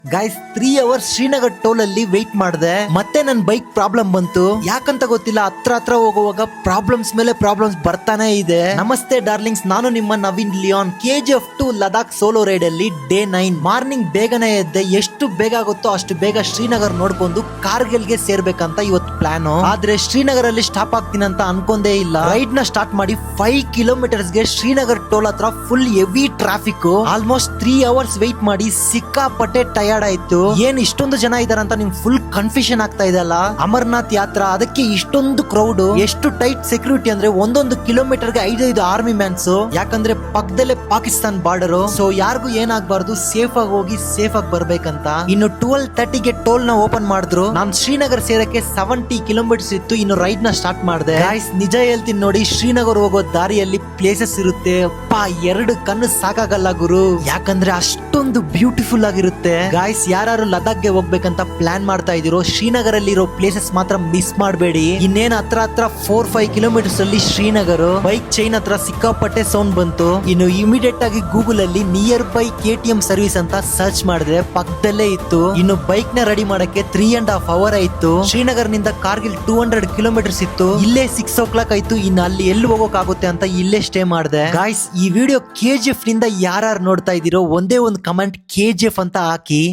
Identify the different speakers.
Speaker 1: Guys 3 hours Srinagar toll ಅಲ್ಲಿ wait ಮಾಡಿದೆ. ಮತ್ತೆ ನನ್ ಬೈಕ್ ಪ್ರಾಬ್ಲಮ್ ಬಂತು. ಯಾಕಂತ ಗೊತ್ತಿಲ್ಲ, ಹತ್ರ ಹೋಗುವಾಗ ಪ್ರಾಬ್ಲಮ್ಸ್ ಮೇಲೆ ಪ್ರಾಬ್ಲಮ್ಸ್ ಬರ್ತಾನೆ ಇದೆ. ನಮಸ್ತೆ ಡಾರ್ಲಿಂಗ್ಸ್, ನಾನು ನಿಮ್ಮ Naveen Lion. KGF 2 Ladakh solo ride ಅಲ್ಲಿ ಡೇ 9 ಮಾರ್ನಿಂಗ್ ಬೇಗನೆ ಎದ್ದೆ. ಎಷ್ಟು ಬೇಗ ಆಗುತ್ತೋ ಅಷ್ಟು ಬೇಗ ಶ್ರೀನಗರ್ ನೋಡ್ಕೊಂಡು ಕಾರ್ಗಿಲ್ಗೆ ಸೇರ್ಬೇಕಂತ ಇವತ್ತು ಪ್ಲಾನ್. ಆದ್ರೆ ಶ್ರೀನಗರ್ ಅಲ್ಲಿ ಸ್ಟಾಪ್ ಆಗ್ತೀನಿ ಅಂತ ಅನ್ಕೊಂಡೇ ಇಲ್ಲ. ರೈಡ್ ನ ಸ್ಟಾರ್ಟ್ ಮಾಡಿ 5 ಕಿಲೋಮೀಟರ್ಸ್ ಗೆ ಶ್ರೀನಗರ್ ಟೋಲ್ ಹತ್ರ full heavy traffic. Almost 3 hours wait ಮಾಡಿ ಸಿಕ್ಕಾಪಟ್ಟೆ ಟಯರ್ಡ್ ಆಯ್ತು. ಏನ್ ಇಷ್ಟೊಂದು ಜನ ಇದಾರೆ ಅಂತ ನಿಮ್ಗೆ ಫುಲ್ ಕನ್ಫ್ಯೂಷನ್ ಆಗ್ತಾ ಇದೆಲ್ಲ. ಅಮರ್ನಾಥ್ ಯಾತ್ರಾ, ಅದಕ್ಕೆ ಇಷ್ಟೊಂದು ಕ್ರೌಡ್. ಎಷ್ಟು ಟೈಟ್ ಸೆಕ್ಯೂರಿಟಿ ಅಂದ್ರೆ ಒಂದೊಂದು ಕಿಲೋಮೀಟರ್ ಗೆ 5 ಆರ್ಮಿ ಮ್ಯಾನ್ಸ್. ಯಾಕಂದ್ರೆ ಪಕ್ಕದಲ್ಲೇ ಪಾಕಿಸ್ತಾನ್ ಬಾರ್ಡರ್. ಸೊ ಯಾರಿಗೂ ಏನಾಗಬಾರ್ದು, ಸೇಫ್ ಆಗಿ ಹೋಗಿ ಸೇಫ್ ಆಗಿ ಬರ್ಬೇಕಂತ. ಇನ್ನು 12:30 ಗೆ ಟೋಲ್ ನ ಓಪನ್ ಮಾಡಿದ್ರು. ನಾನ್ ಶ್ರೀನಗರ್ ಸೇರಕ್ಕೆ 70 ಕಿಲೋಮೀಟರ್ಸ್ ಇತ್ತು. ಇನ್ನು ರೈಡ್ ನ ಸ್ಟಾರ್ಟ್ ಮಾಡಿದೆ. ನಿಜ ಹೇಳ್ತೀನಿ ನೋಡಿ, ಶ್ರೀನಗರ್ ಹೋಗೋ ದಾರಿಯಲ್ಲಿ ಪ್ಲೇಸಸ್ ಇರುತ್ತೆ. ಎರಡು ಕಣ್ಣು ಸಾಕಾಗಲ್ಲ ಗುರು, ಯಾಕಂದ್ರೆ ಅಷ್ಟೊಂದು ಬ್ಯೂಟಿಫುಲ್ ಆಗಿರುತ್ತೆ. ಗಾಯ್ಸ್, ಯಾರು ಲದಾಖ್ ಗೆ ಹೋಗ್ಬೇಕಂತ ಪ್ಲಾನ್ ಮಾಡ್ತಾ ಇದೀರೋ, ಶ್ರೀನಗರ್ ಅಲ್ಲಿ ಇರೋ ಪ್ಲೇಸಸ್ ಮಾತ್ರ ಮಿಸ್ ಮಾಡಬೇಡಿ. ಇನ್ನೇನ್ ಹತ್ರ 4-5 ಕಿಲೋಮೀಟರ್ಸ್ ಅಲ್ಲಿ ಶ್ರೀನಗರ್. ಬೈಕ್ ಚೈನ್ ಹತ್ರ ಸಿಕ್ಕಾಪಟ್ಟೆ ಸೌಂಡ್ ಬಂತು. ಇನ್ನು ಇಮಿಡಿಯೇಟ್ ಆಗಿ ಗೂಗಲ್ ಅಲ್ಲಿ ನಿಯರ್ ಬೈ KTM ಸರ್ವಿಸ್ ಅಂತ ಸರ್ಚ್ ಮಾಡಿದ್ರೆ ಪಕ್ಕದಲ್ಲೇ ಇತ್ತು. ಇನ್ನು ಬೈಕ್ ನ ರೆಡಿ ಮಾಡಕ್ಕೆ 3.5 ಅವರ್ ಆಯ್ತು. ಶ್ರೀನಗರ್ ನಿಂದ ಕಾರ್ಗಿಲ್ 200 ಕಿಲೋಮೀಟರ್ಸ್ ಇತ್ತು. ಇಲ್ಲೇ 6 o'clock ಆಯ್ತು. ಇನ್ನು ಅಲ್ಲಿ ಎಲ್ಲಿ ಹೋಗೋಕ್ ಆಗುತ್ತೆ ಅಂತ ಇಲ್ಲೇ ಸ್ಟೇ ಮಾಡಿದೆ. ಗಾಯ್ಸ್, ಈ ವಿಡಿಯೋ KGF ನಿಂದ ಯಾರು ನೋಡ್ತಾ ಇದೀರೋ ಒಂದೇ ಒಂದು ಕಮೆಂಟ್ KGF ಅಂತ ಹಾಕಿ.